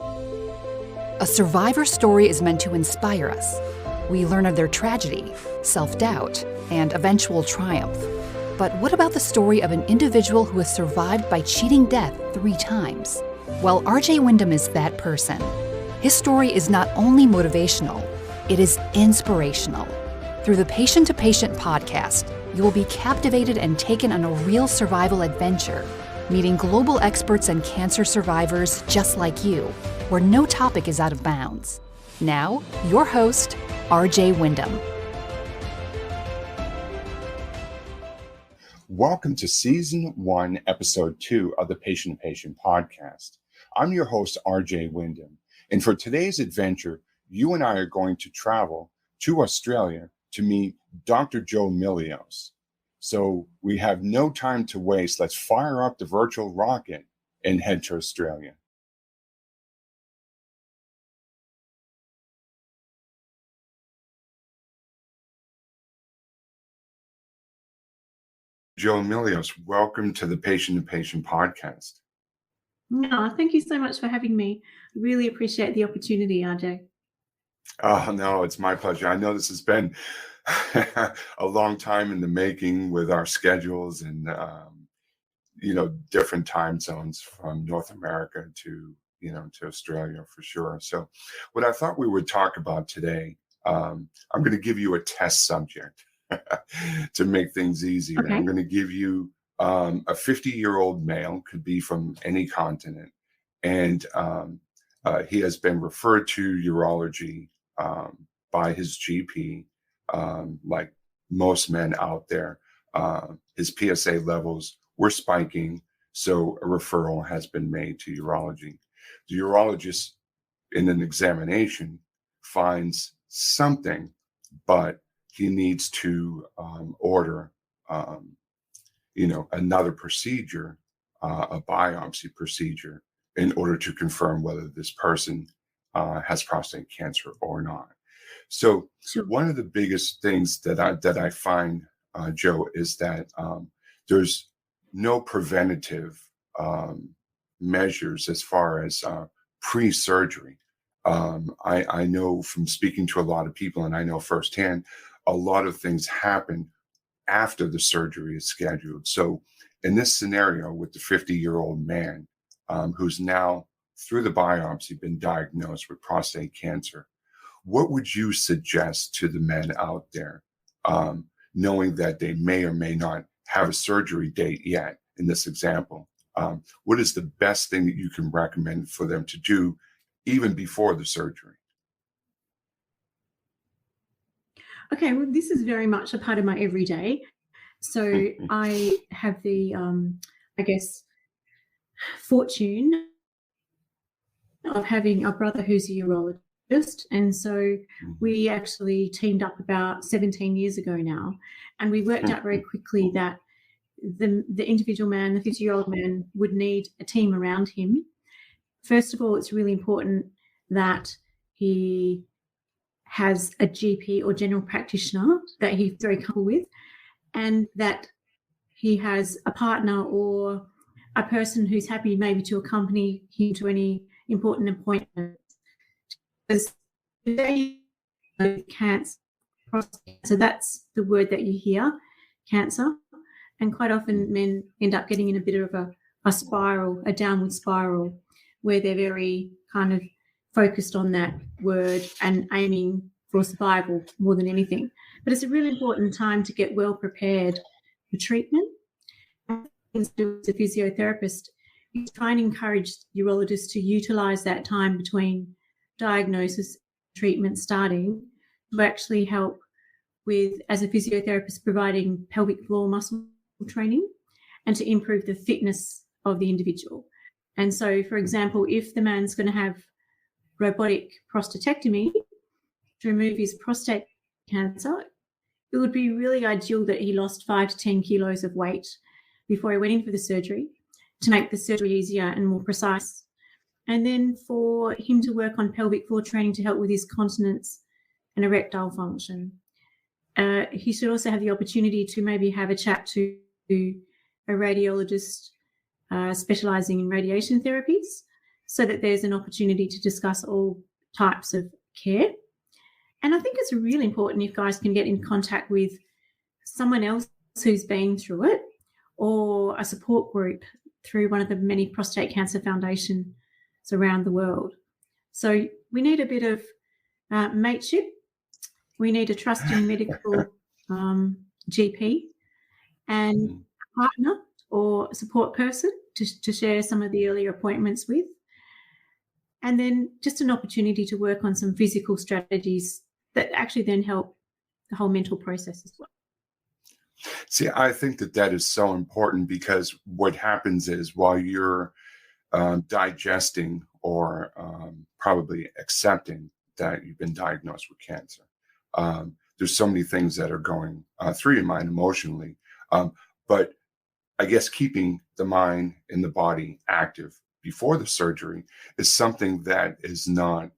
A survivor story is meant to inspire us. We learn of their tragedy, self-doubt, and eventual triumph. But what about the story of an individual who has survived by cheating death 3 times? Well, 𝐥𝐤𝐤𝐿 is that person. His story is not only motivational, it is inspirational. Through the Patient to Patient podcast, you will be captivated and taken on a real survival adventure, meeting global experts and cancer survivors just like you, where no topic is out of bounds. Now, your host, 𝐥𝐤𝐤𝐿. Welcome to Season 1, Episode 2 of the Patient to Patient podcast. I'm your host, 𝐥𝐤𝐤𝐿, and for today's adventure, you and I are going to travel to Australia to meet Dr. Jo Milios. So we have no time to waste. Let's fire up the virtual rocket and head to Australia. Jo Milios, welcome to the Patient to Patient podcast. No, thank you so much for having me. Really appreciate the opportunity, RJ. Oh, no, it's my pleasure. I know this has been a long time in the making with our schedules and, different time zones from North America to Australia for sure. So what I thought we would talk about today, I'm going to give you a test subject to make things easier. Okay. I'm going to give you a 50-year-old male, could be from any continent, and he has been referred to urology by his GP, like most men out there. His PSA levels were spiking, so a referral has been made to urology. The urologist, in an examination, finds something, but he needs to order, another procedure, a biopsy procedure, in order to confirm whether this person has prostate cancer or not. So Sure. one of the biggest things that I find, Jo, is that there's no preventative measures as far as pre-surgery. I know from speaking to a lot of people, and I know firsthand, a lot of things happen after the surgery is scheduled. So in this scenario with the 50-year-old man who's now, through the biopsy, been diagnosed with prostate cancer, what would you suggest to the men out there, knowing that they may or may not have a surgery date yet in this example? What is the best thing that you can recommend for them to do even before the surgery? Okay, well, this is very much a part of my everyday. So I have the, fortune of having a brother who's a urologist. And so we actually teamed up about 17 years ago now. And we worked out very quickly that the individual man, the 50-year-old man, would need a team around him. First of all, it's really important that he has a GP or general practitioner that he's very comfortable with, and that he has a partner or a person who's happy maybe to accompany him to any important appointments. Because today, cancer, so that's the word that you hear, cancer, and quite often men end up getting in a bit of a spiral, a downward spiral, where they're very kind of focused on that word and aiming for survival more than anything. But it's a really important time to get well prepared for treatment. As a physiotherapist, you try and encourage urologists to utilise that time between diagnosis and treatment starting to actually help with, as a physiotherapist, providing pelvic floor muscle training and to improve the fitness of the individual. And so, for example, if the man's going to have robotic prostatectomy to remove his prostate cancer, it would be really ideal that he lost 5 to 10 kilos of weight before he went in for the surgery to make the surgery easier and more precise. And then for him to work on pelvic floor training to help with his continence and erectile function. He should also have the opportunity to maybe have a chat to a radiologist specialising in radiation therapies, so that there's an opportunity to discuss all types of care. And I think it's really important if guys can get in contact with someone else who's been through it, or a support group through one of the many prostate cancer foundations around the world. So we need a bit of mateship. We need a trusting medical GP and a partner or a support person to share some of the earlier appointments with. And then just an opportunity to work on some physical strategies that actually then help the whole mental process as well. See, I think that is so important, because what happens is while you're digesting or probably accepting that you've been diagnosed with cancer, there's so many things that are going through your mind emotionally. But I guess keeping the mind and the body active before the surgery is something that is not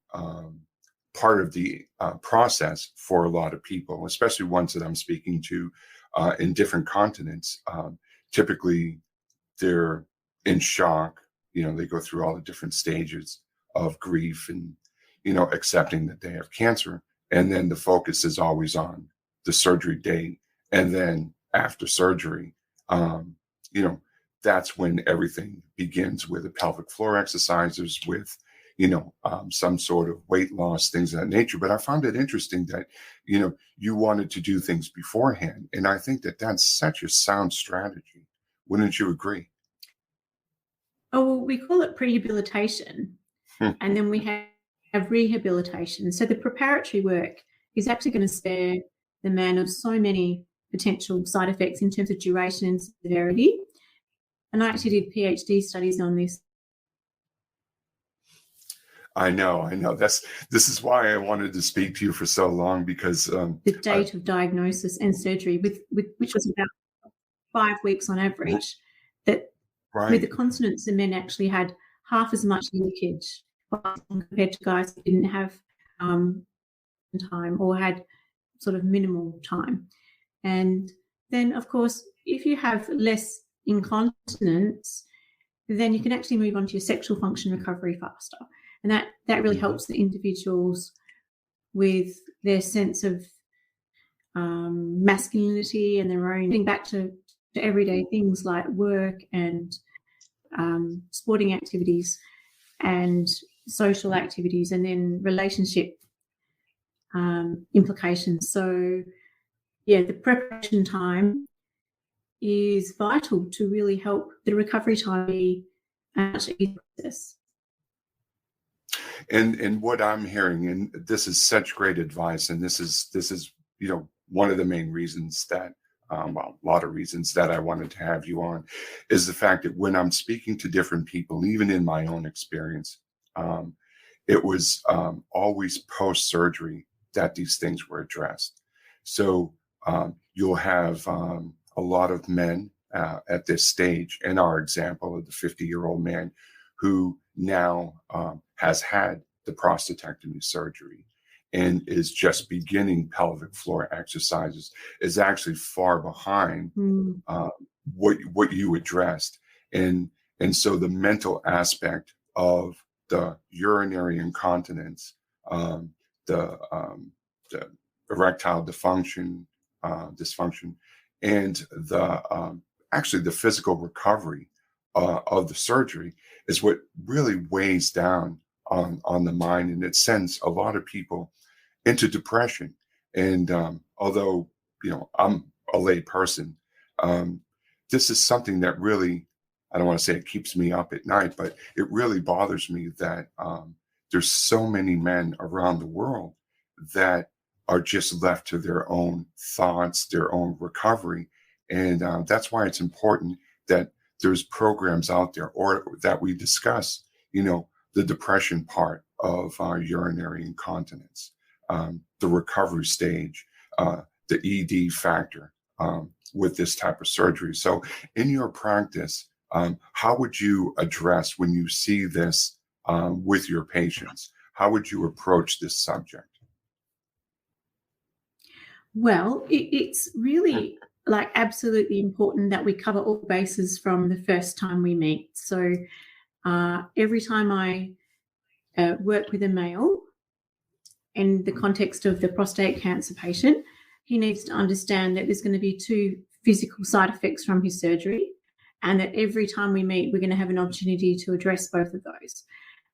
part of the process for a lot of people, especially ones that I'm speaking to in different continents. Typically, they're in shock. They go through all the different stages of grief and, accepting that they have cancer. And then the focus is always on the surgery date. And then after surgery, that's when everything begins with the pelvic floor exercises, with, some sort of weight loss, things of that nature. But I found it interesting that, you wanted to do things beforehand. And I think that that's such a sound strategy. Wouldn't you agree? Oh, well, we call it prehabilitation, and then we have rehabilitation. So the preparatory work is actually going to spare the man of so many potential side effects in terms of duration and severity. And I actually did Ph.D. studies on this. I know. This is why I wanted to speak to you for so long, because the date of diagnosis and surgery, which was about 5 weeks on average, that with the continence, the men actually had half as much leakage compared to guys who didn't have time or had sort of minimal time. And then, of course, if you have less incontinence, then you can actually move on to your sexual function recovery faster. And that really helps the individuals with their sense of masculinity and their own, getting back to everyday things like work and sporting activities and social activities, and then relationship implications. So, the preparation time is vital to really help the recovery time be a much easier process. And what I'm hearing, and this is such great advice, and this is one of the main reasons that a lot of reasons that I wanted to have you on, is the fact that when I'm speaking to different people, even in my own experience, it was always post-surgery that these things were addressed. So you'll have a lot of men at this stage, in our example of the 50-year-old man who now has had the prostatectomy surgery and is just beginning pelvic floor exercises, is actually far behind what you addressed. And so the mental aspect of the urinary incontinence, the erectile dysfunction, and actually the physical recovery of the surgery is what really weighs down on the mind, and it sends a lot of people into depression. And although I'm a lay person, this is something that really, I don't want to say it keeps me up at night, but it really bothers me that there's so many men around the world that are just left to their own thoughts, their own recovery. And that's why it's important that there's programs out there, or that we discuss, the depression part of urinary incontinence, the recovery stage, the ED factor with this type of surgery. So in your practice, how would you address when you see this with your patients? How would you approach this subject? Well, it's really absolutely important that we cover all bases from the first time we meet. So every time I work with a male in the context of the prostate cancer patient, he needs to understand that there's going to be 2 physical side effects from his surgery, and that every time we meet, we're going to have an opportunity to address both of those.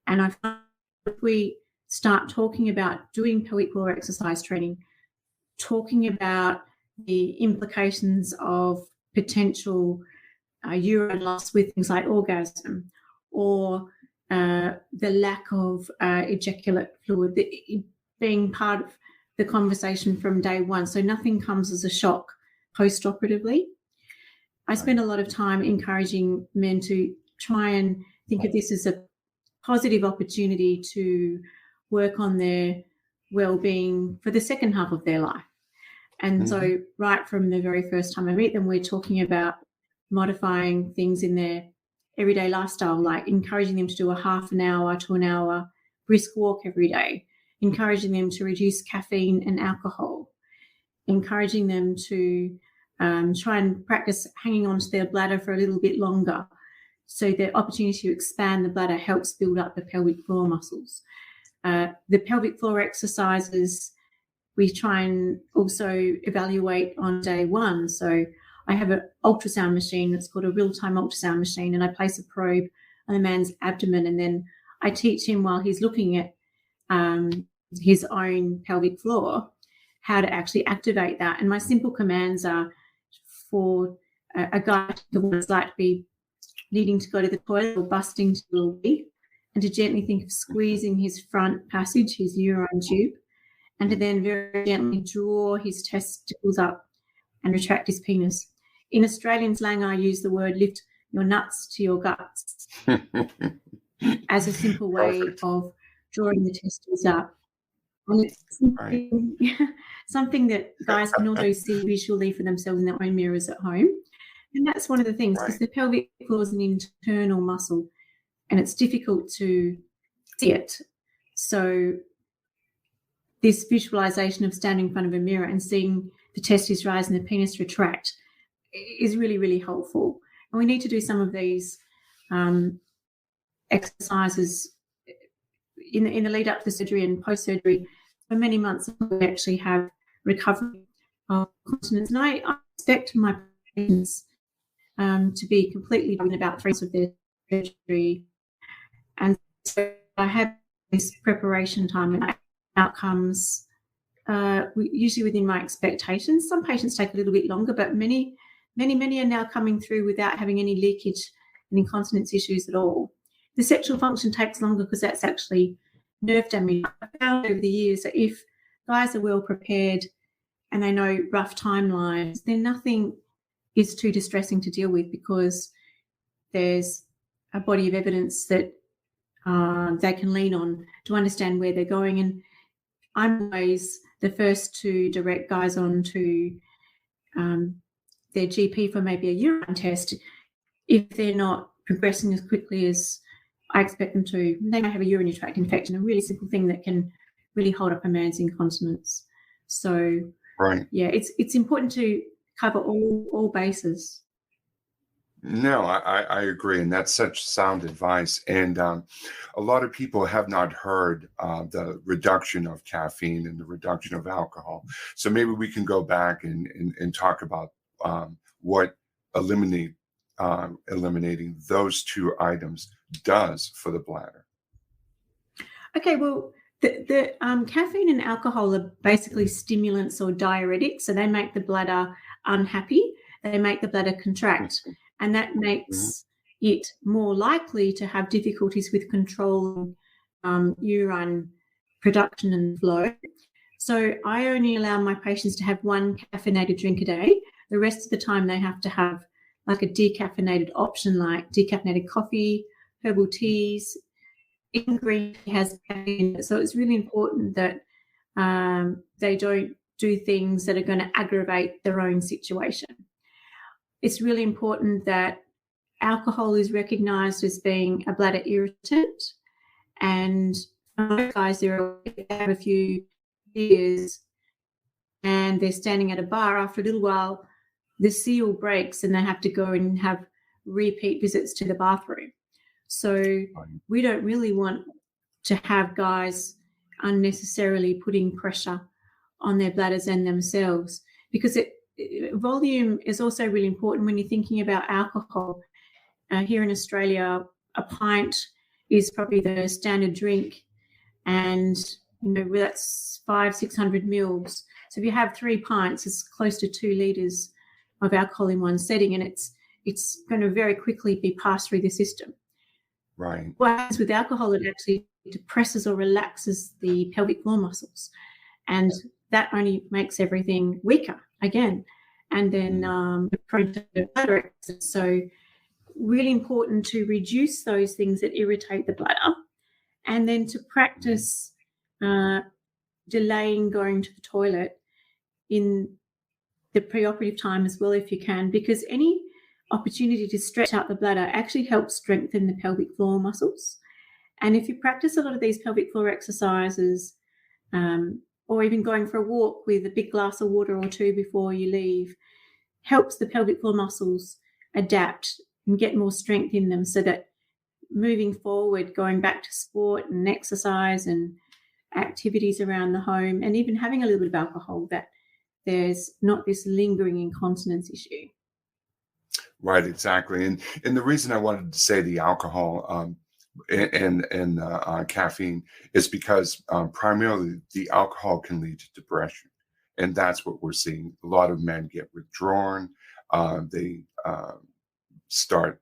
And I find if we start talking about doing pelvic floor exercise training, talking about the implications of potential urine loss with things like orgasm, or the lack of ejaculate fluid, being part of the conversation from day one, so nothing comes as a shock post-operatively. I spend a lot of time encouraging men to try and think of this as a positive opportunity to work on their well-being for the second half of their life. And so right from the very first time I meet them, we're talking about modifying things in their everyday lifestyle, like encouraging them to do a half an hour to an hour brisk walk every day, encouraging them to reduce caffeine and alcohol, encouraging them to try and practice hanging on to their bladder for a little bit longer. So the opportunity to expand the bladder helps build up the pelvic floor muscles. The pelvic floor exercises we try and also evaluate on day one. So I have an ultrasound machine that's called a real-time ultrasound machine, and I place a probe on the man's abdomen, and then I teach him while he's looking at his own pelvic floor how to actually activate that. And my simple commands are for a guy who it's like to be needing to go to the toilet or busting to a wee, and to gently think of squeezing his front passage, his urine tube, and to then very gently draw his testicles up and retract his penis. In Australian slang, I use the word lift your nuts to your guts as a simple way of drawing the testicles up. And it's something that guys can also see visually for themselves in their own mirrors at home. And that's one of the things, because the pelvic floor is an internal muscle and it's difficult to see it. So this visualization of standing in front of a mirror and seeing the testes rise and the penis retract is really, really helpful. And we need to do some of these exercises in the lead up to the surgery and post-surgery. For many months, we actually have recovery of continence. And I expect my patients to be completely done about 3 months of their surgery. And so I have this preparation time and outcomes usually within my expectations. Some patients take a little bit longer, but many are now coming through without having any leakage and incontinence issues at all. The sexual function takes longer because that's actually nerve damage. I found over the years that if guys are well prepared and they know rough timelines, then nothing is too distressing to deal with, because there's a body of evidence that they can lean on to understand where they're going. And I'm always the first to direct guys on to their GP for maybe a urine test if they're not progressing as quickly as I expect them to. They may have a urinary tract infection, a really simple thing that can really hold up a man's incontinence. So, yeah, it's important to cover all bases. No, I agree, and that's such sound advice. And a lot of people have not heard the reduction of caffeine and the reduction of alcohol. So maybe we can go back and talk about what eliminating those 2 items does for the bladder. Okay, well, the caffeine and alcohol are basically stimulants or diuretics, so they make the bladder unhappy. They make the bladder contract, and that makes it more likely to have difficulties with controlling urine production and flow. So I only allow my patients to have 1 caffeinated drink a day. The rest of the time they have to have like a decaffeinated option, like decaffeinated coffee, herbal teas. Even green tea has caffeine. So it's really important that they don't do things that are going to aggravate their own situation. It's really important that alcohol is recognised as being a bladder irritant, and most guys they have a few beers and they're standing at a bar. After a little while, the seal breaks and they have to go and have repeat visits to the bathroom. So we don't really want to have guys unnecessarily putting pressure on their bladders and themselves, because volume is also really important when you're thinking about alcohol. Here in Australia, a pint is probably the standard drink, and that's 500-600 mils. So if you have 3 pints, it's close to 2 litres of alcohol in one setting, and it's going to very quickly be passed through the system. Right. What happens with alcohol, it actually depresses or relaxes the pelvic floor muscles, and that only makes everything weaker again, and then prone to bladder exits. So really important to reduce those things that irritate the bladder, and then to practice delaying going to the toilet in the preoperative time as well, if you can, because any opportunity to stretch out the bladder actually helps strengthen the pelvic floor muscles. And if you practice a lot of these pelvic floor exercises, or even going for a walk with a big glass of water or 2 before you leave, helps the pelvic floor muscles adapt and get more strength in them, so that moving forward, going back to sport and exercise and activities around the home, and even having a little bit of alcohol, that there's not this lingering incontinence issue. Right, exactly. And the reason I wanted to say the alcohol and caffeine is because primarily the alcohol can lead to depression. And that's what we're seeing. A lot of men get withdrawn. They start,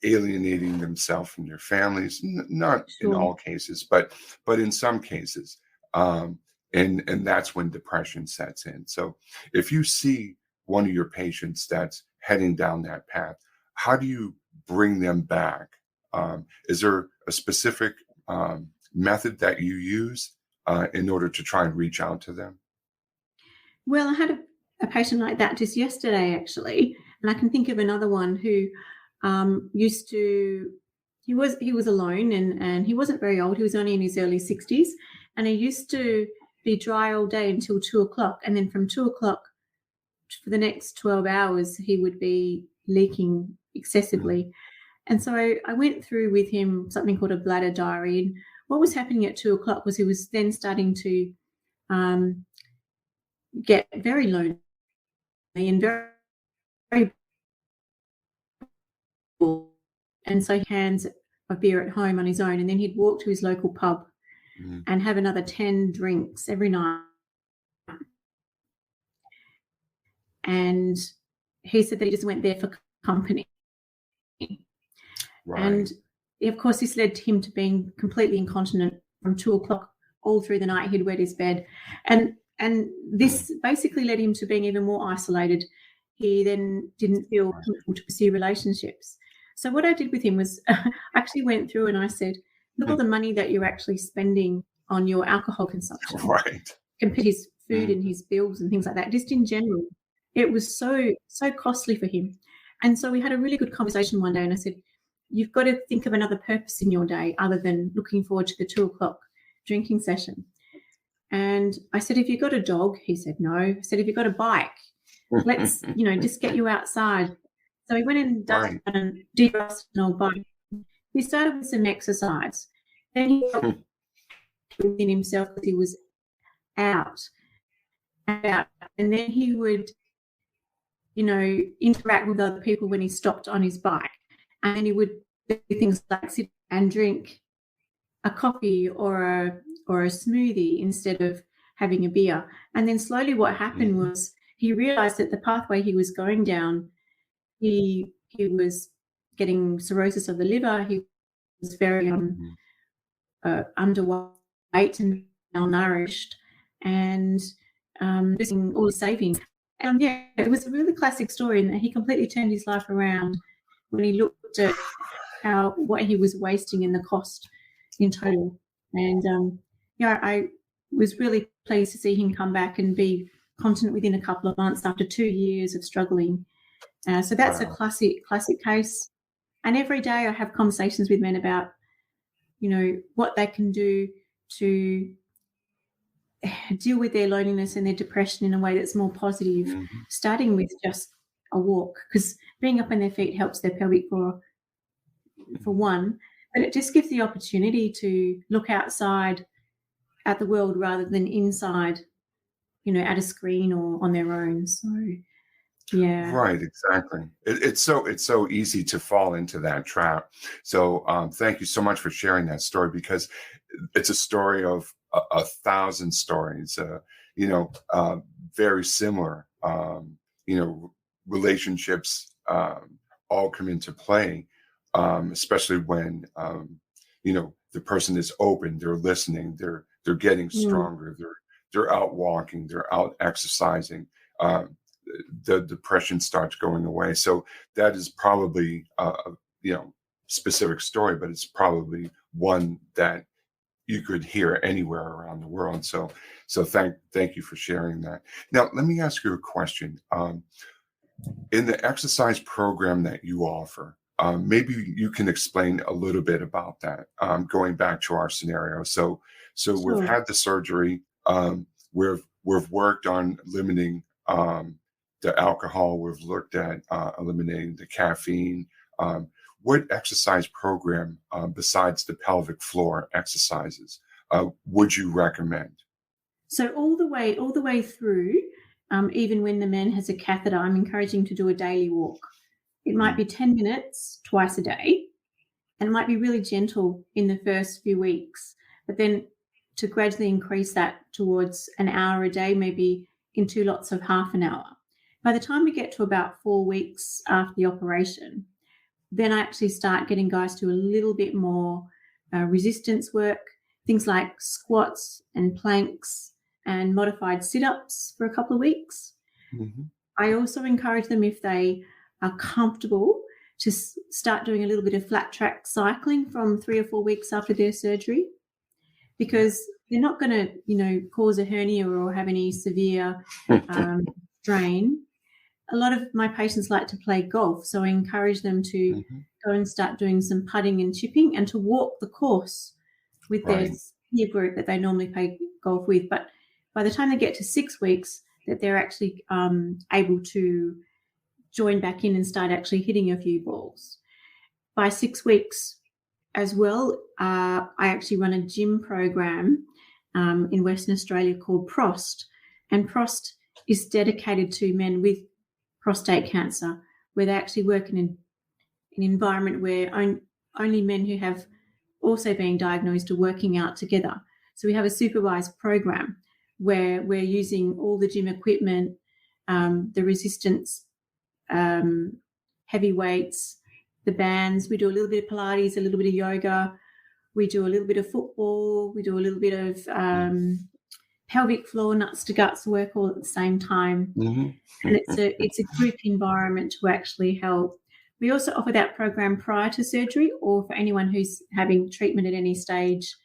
alienating themselves from their families. Not in all cases, but in some cases. And that's when depression sets in. So if you see one of your patients that's heading down that path, how do you bring them back? Is there a specific method that you use in order to try and reach out to them? Well, I had a patient like that just yesterday, actually, and I can think of another one who he was alone, and he wasn't very old. He was only in his early 60s, and he used to be dry all day until 2 o'clock, and then from 2 o'clock for the next 12 hours, he would be leaking excessively. And so I went through with him something called a bladder diary. And what was happening at 2 o'clock was he was then starting to get very lonely and very bored. And so he hands a beer at home on his own, and then he'd walk to his local pub and have another 10 drinks every night. And he said that he just went there for company. Right. And of course, this led to him to being completely incontinent from 2 o'clock all through the night. He'd wet his bed. And this basically led him to being even more isolated. He then didn't feel comfortable to pursue relationships. So what I did with him was I actually went through and I said, look at all the money that you're actually spending on your alcohol consumption. Right. Compared to his food and his bills and things like that, just in general. It was so costly for him. And so we had a really good conversation one day, and I said, you've got to think of another purpose in your day other than looking forward to the 2 o'clock drinking session. And I said, have you got a dog? He said, no. I said, have you got a bike? Let's, just get you outside. So he went and dusted and de-rusted an old bike. He started with some exercise. Then he felt within himself because he was out. And then he would, interact with other people when he stopped on his bike. And then he would do things like sit and drink a coffee or a smoothie instead of having a beer. And then slowly what happened was he realized that the pathway he was going down, he was getting cirrhosis of the liver. He was very underweight and malnourished, and losing all his savings. And it was a really classic story, and he completely turned his life around when he looked at what he was wasting and the cost in total. And I was really pleased to see him come back and be continent within a couple of months after 2 years of struggling. So that's a classic case. And every day I have conversations with men about, what they can do to deal with their loneliness and their depression in a way that's more positive, starting with just a walk, because being up on their feet helps their pelvic floor for one, but it just gives the opportunity to look outside at the world rather than inside, at a screen or on their own. So, yeah. Right, exactly. It's so easy to fall into that trap. So thank you so much for sharing that story, because it's a story of a thousand stories. Very similar. Relationships all come into play, especially when the person is open, they're listening, they're getting stronger, they're out walking, they're out exercising. The depression starts going away. So that is probably specific story, but it's probably one that you could hear anywhere around the world. So thank you for sharing that. Now let me ask you a question. In the exercise program that you offer, maybe you can explain a little bit about that. Going back to our scenario, so Sure. we've had the surgery. We've worked on limiting the alcohol. We've looked at eliminating the caffeine. What exercise program besides the pelvic floor exercises would you recommend? So all the way through, even when the man has a catheter, I'm encouraging to do a daily walk. It might be 10 minutes twice a day, and it might be really gentle in the first few weeks, but then to gradually increase that towards an hour a day, maybe in 2 lots of half an hour. By the time we get to about 4 weeks after the operation, then I actually start getting guys to a little bit more resistance work, things like squats and planks and modified sit-ups for a couple of weeks. Mm-hmm. I also encourage them, if they are comfortable, to start doing a little bit of flat track cycling from 3 or 4 weeks after their surgery, because they're not going to, cause a hernia or have any severe strain. A lot of my patients like to play golf, so I encourage them to go and start doing some putting and chipping and to walk the course with their peer group that they normally play golf with. But by the time they get to 6 weeks, that they're actually able to join back in and start actually hitting a few balls. By 6 weeks as well, I actually run a gym program in Western Australia called PROST, and PROST is dedicated to men with prostate cancer, where they actually work in an environment where only men who have also been diagnosed are working out together. So we have a supervised program where we're using all the gym equipment, the resistance, heavy weights, the bands. We do a little bit of Pilates, a little bit of yoga. We do a little bit of football. We do a little bit of pelvic floor nuts to guts work all at the same time. And it's a group environment to actually help. We also offer that program prior to surgery, or for anyone who's having treatment at any stage,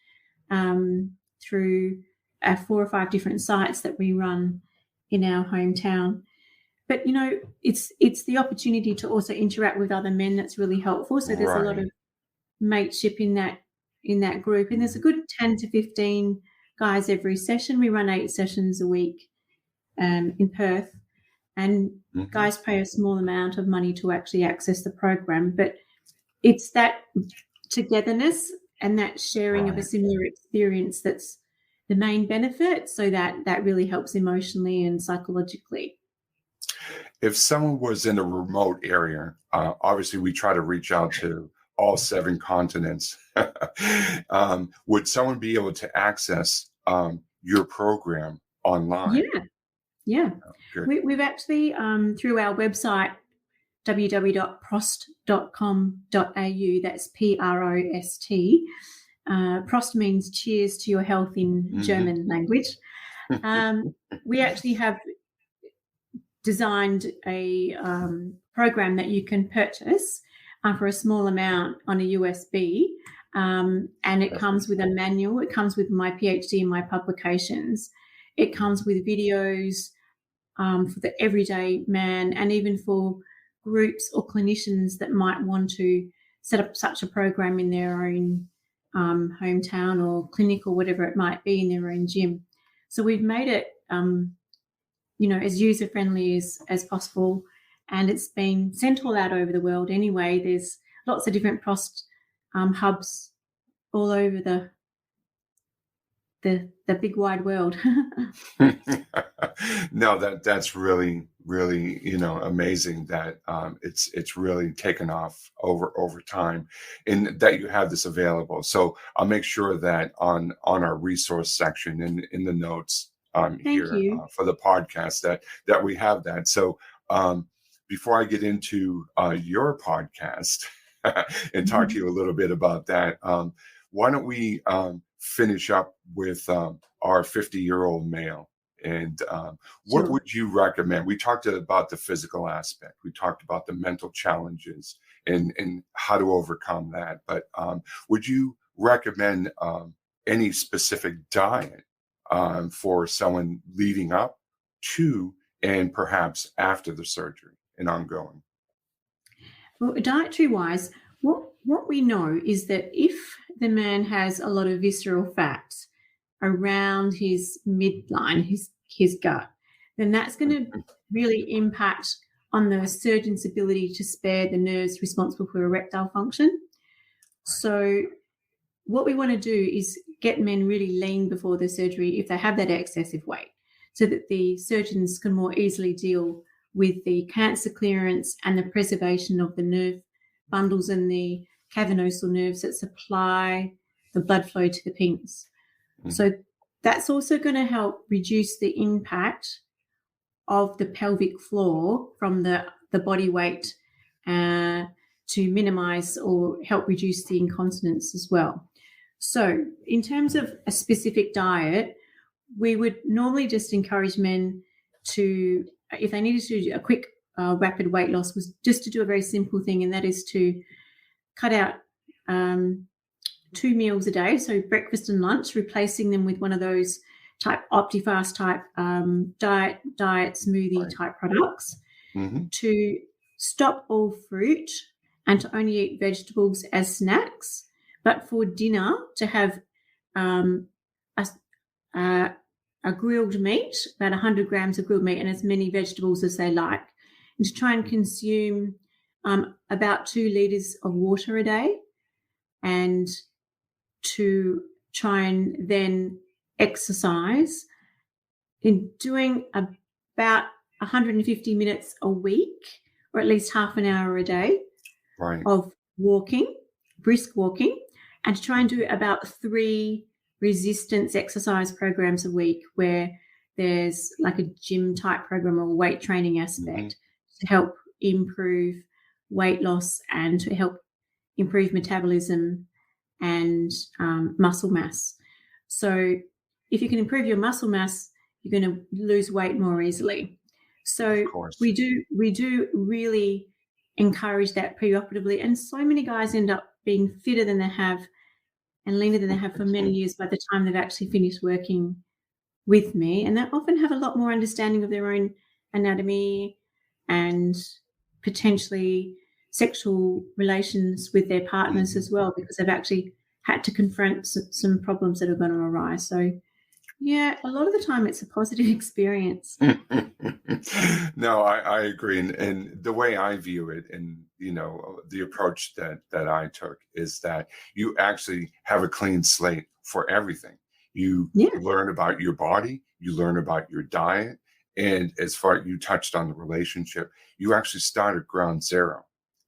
through 4 or 5 different sites that we run in our hometown. But it's the opportunity to also interact with other men that's really helpful. So there's a lot of mateship in that group, and there's a good 10 to 15 guys every session. We run 8 sessions a week in Perth, and guys pay a small amount of money to actually access the program. But it's that togetherness and that sharing of a similar experience that's the main benefit, so that really helps emotionally and psychologically. If someone was in a remote area, obviously we try to reach out to all 7 continents. Would someone be able to access your program online? Yeah. We've actually, through our website, www.prost.com.au, that's PROST. Prost means cheers to your health in German language. We actually have designed a program that you can purchase for a small amount on a USB, and it comes with a manual. It comes with my Ph.D. and my publications. It comes with videos for the everyday man, and even for groups or clinicians that might want to set up such a program in their own hometown or clinic or whatever it might be, in their own gym. So we've made it as user-friendly as possible, and it's been sent all out over the world anyway. There's lots of different Prost hubs all over the big wide world. No, that's really, really, amazing that it's really taken off over time, and that you have this available. So I'll make sure that on our resource section in the notes Thank here you. for the podcast that we have that. So before I get into your podcast and talk to you a little bit about that, why don't we finish up with our 50-year-old male? And what Sure. would you recommend? We talked about the physical aspect. We talked about the mental challenges and how to overcome that. But would you recommend any specific diet for someone leading up to and perhaps after the surgery and ongoing? Well, dietary-wise, what we know is that if the man has a lot of visceral fat around his midline, his gut, then that's going to really impact on the surgeon's ability to spare the nerves responsible for erectile function. So what we want to do is get men really lean before the surgery if they have that excessive weight, so that the surgeons can more easily deal with the cancer clearance and the preservation of the nerve bundles and the cavernosal nerves that supply the blood flow to the penis. So that's also going to help reduce the impact of the pelvic floor from the body weight to minimize or help reduce the incontinence as well. So in terms of a specific diet, we would normally just encourage men to, if they needed to do a quick rapid weight loss, was just to do a very simple thing, and that is to cut out 2 meals a day, so breakfast and lunch, replacing them with one of those type OptiFast type diet smoothie type products, to stop all fruit and to only eat vegetables as snacks, but for dinner to have a grilled meat, about 100 grams of grilled meat, and as many vegetables as they like, and to try and consume about 2 litres of water a day, and to try and then exercise in doing about 150 minutes a week, or at least half an hour a day of walking, brisk walking, and to try and do about 3 resistance exercise programs a week, where there's like a gym type program or a weight training aspect to help improve weight loss and to help improve metabolism and muscle mass. So if you can improve your muscle mass, you're going to lose weight more easily. So we do really encourage that preoperatively, and so many guys end up being fitter than they have and leaner than they have for many years by the time they've actually finished working with me, and they often have a lot more understanding of their own anatomy and potentially sexual relations with their partners as well, because they've actually had to confront some problems that are going to arise. So yeah, a lot of the time it's a positive experience. No, I agree. And the way I view it, and, the approach that I took is that you actually have a clean slate for everything. You learn about your body, you learn about your diet. And as far as you touched on the relationship, you actually start at ground zero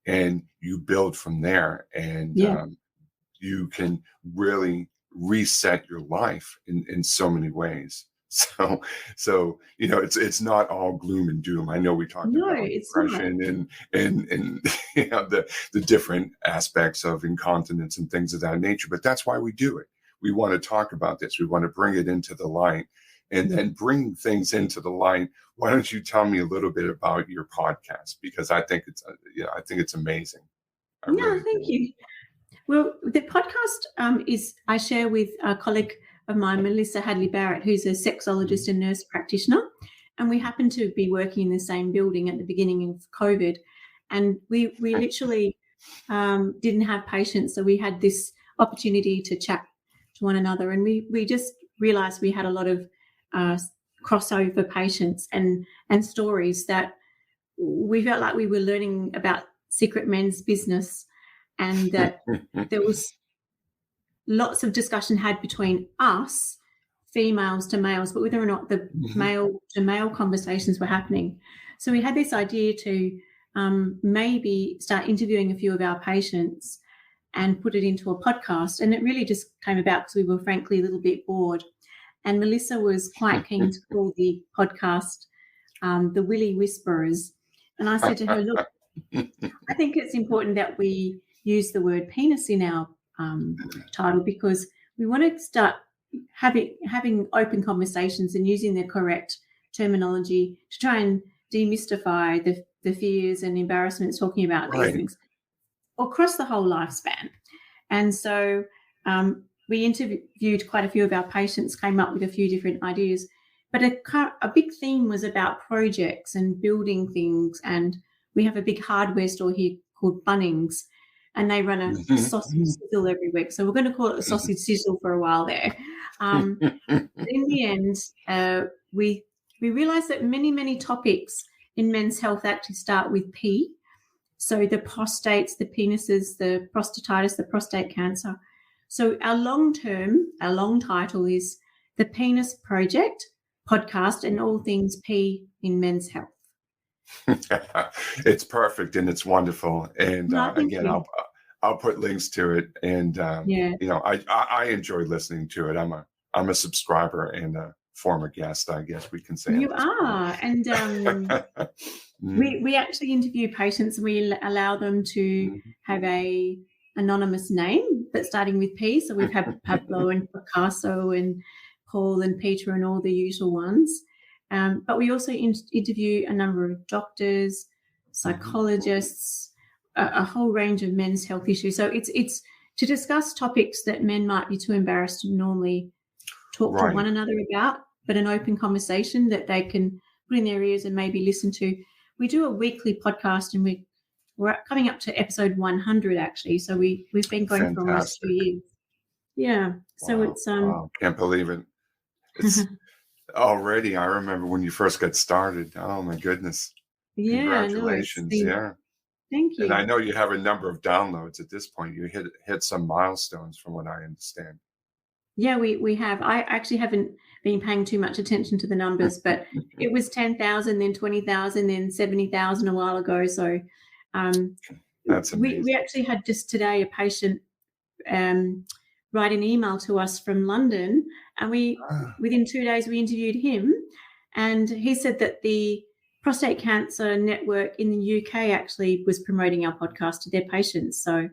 and you build from there. And you can really reset your life in so many ways. So it's not all gloom and doom. I know we talked about depression and the different aspects of incontinence and things of that nature, but that's why we do it. We want to talk about this. We want to bring it into the light, and then bring things into the light. Why don't you tell me a little bit about your podcast? Because I think it's amazing. Thank you. Well, the podcast is I share with a colleague of mine, Melissa Hadley-Barrett, who's a sexologist and nurse practitioner, and we happened to be working in the same building at the beginning of COVID, and we literally didn't have patients, so we had this opportunity to chat to one another, and we just realised we had a lot of crossover patients and stories that we felt like we were learning about secret men's business and that there was lots of discussion had between us, females to males, but whether or not the male to male conversations were happening. So we had this idea to maybe start interviewing a few of our patients and put it into a podcast. And it really just came about because we were frankly a little bit bored. And Melissa was quite keen to call the podcast The Willy Whisperers. And I said to her, look, I think it's important that we use the word penis in our title, because we want to start having open conversations and using the correct terminology to try and demystify the fears and embarrassments talking about these things across the whole lifespan. And so we interviewed quite a few of our patients, came up with a few different ideas, but a big theme was about projects and building things. And we have a big hardware store here called Bunnings, and they run a sausage sizzle every week. So we're going to call it a sausage sizzle for a while there. In the end, we realised that many topics in men's health actually start with P. So the prostates, the penises, the prostatitis, the prostate cancer. So our long title is The Penis Project Podcast and All Things P in Men's Health. It's perfect and it's wonderful. And again, I'll put links to it. And I enjoy listening to it. I'm a subscriber and a former guest, I guess we can say. You are, and we actually interview patients, and we allow them to have a anonymous name, but starting with P. So we've had Pablo and Picasso and Paul and Peter and all the usual ones. But we also interview a number of doctors, psychologists, a whole range of men's health issues. So it's to discuss topics that men might be too embarrassed to normally talk to one another about, but an open conversation that they can put in their ears and maybe listen to. We do a weekly podcast, and we're coming up to episode 100 actually. So we've been going for almost 2 years. Yeah. So it's can't believe it. It's already. I remember when you first got started. Oh my goodness. Yeah. Congratulations. Thank you. And I know you have a number of downloads at this point. You hit some milestones from what I understand. Yeah, we have. I actually haven't been paying too much attention to the numbers, but it was 10,000, then 20,000, then 70,000 a while ago. So that's amazing. We actually had just today a patient write an email to us from London, and within 2 days we interviewed him, and he said that the Prostate Cancer Network in the UK actually was promoting our podcast to their patients. So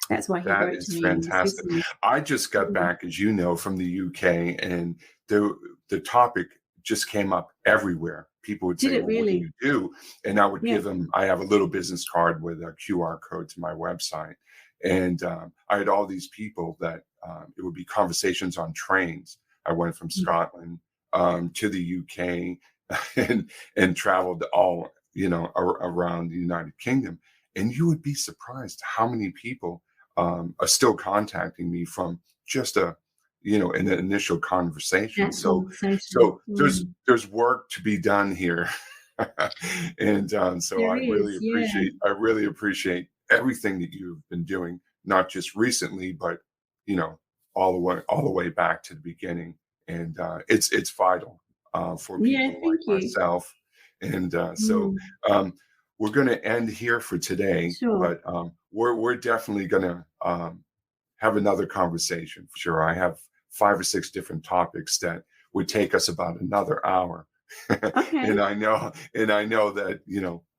that's why he wrote to me. That is fantastic. I just got back, as you know, from the UK, and the topic just came up everywhere. People would say, really? What do you do? And I would give them, I have a little business card with a QR code to my website. And I had all these people that it would be conversations on trains. I went from Scotland to the UK and traveled all, around the United Kingdom. And you would be surprised how many people are still contacting me from just an initial conversation. So there's work to be done here. And so I really appreciate everything that you've been doing, not just recently, but all the way back to the beginning. And it's vital for people like myself. And so we're going to end here for today, but we're definitely going to have another conversation for sure. I have 5 or 6 different topics that would take us about another hour. Okay. and I know that,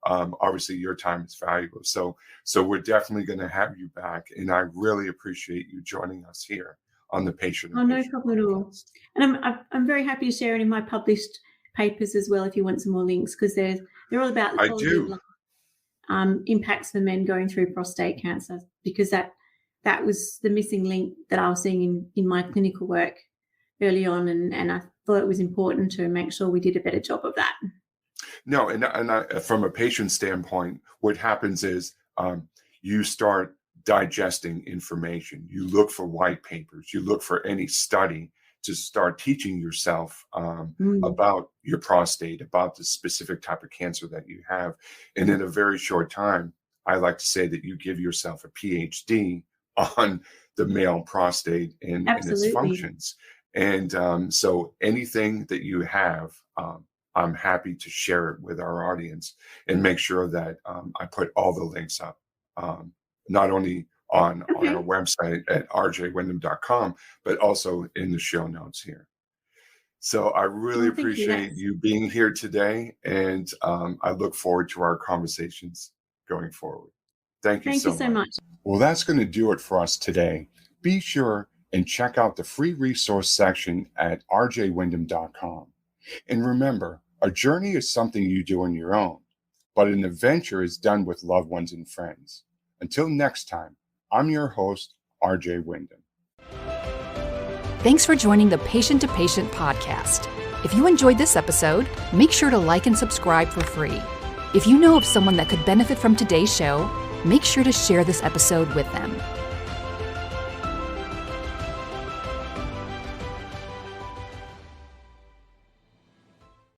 obviously your time is valuable. So we're definitely going to have you back. And I really appreciate you joining us here on the Patient. No problem at all. And I'm very happy to share it in my published papers as well, if you want some more links, because they're all about the quality of life, impacts for men going through prostate cancer, because that was the missing link that I was seeing in my clinical work early on, and I thought it was important to make sure we did a better job of that. No, and I, from a patient standpoint, what happens is you start digesting information. You look for white papers. You look for any study to start teaching yourself about your prostate, about the specific type of cancer that you have. And in a very short time, I like to say that you give yourself a Ph.D. on the male prostate and its Absolutely. functions. And so anything that you have, I'm happy to share it with our audience and make sure that I put all the links up, not only on our website at rjwyndham.com, but also in the show notes here. So I really appreciate you being here today, and I look forward to our conversations going forward. Thank you so much. Well, that's going to do it for us today. Be sure and check out the free resource section at rjwyndham.com. And remember, a journey is something you do on your own, but an adventure is done with loved ones and friends. Until next time, I'm your host, RJ Wyndham. Thanks for joining the Patient to Patient podcast. If you enjoyed this episode, make sure to like and subscribe for free. If you know of someone that could benefit from today's show, make sure to share this episode with them.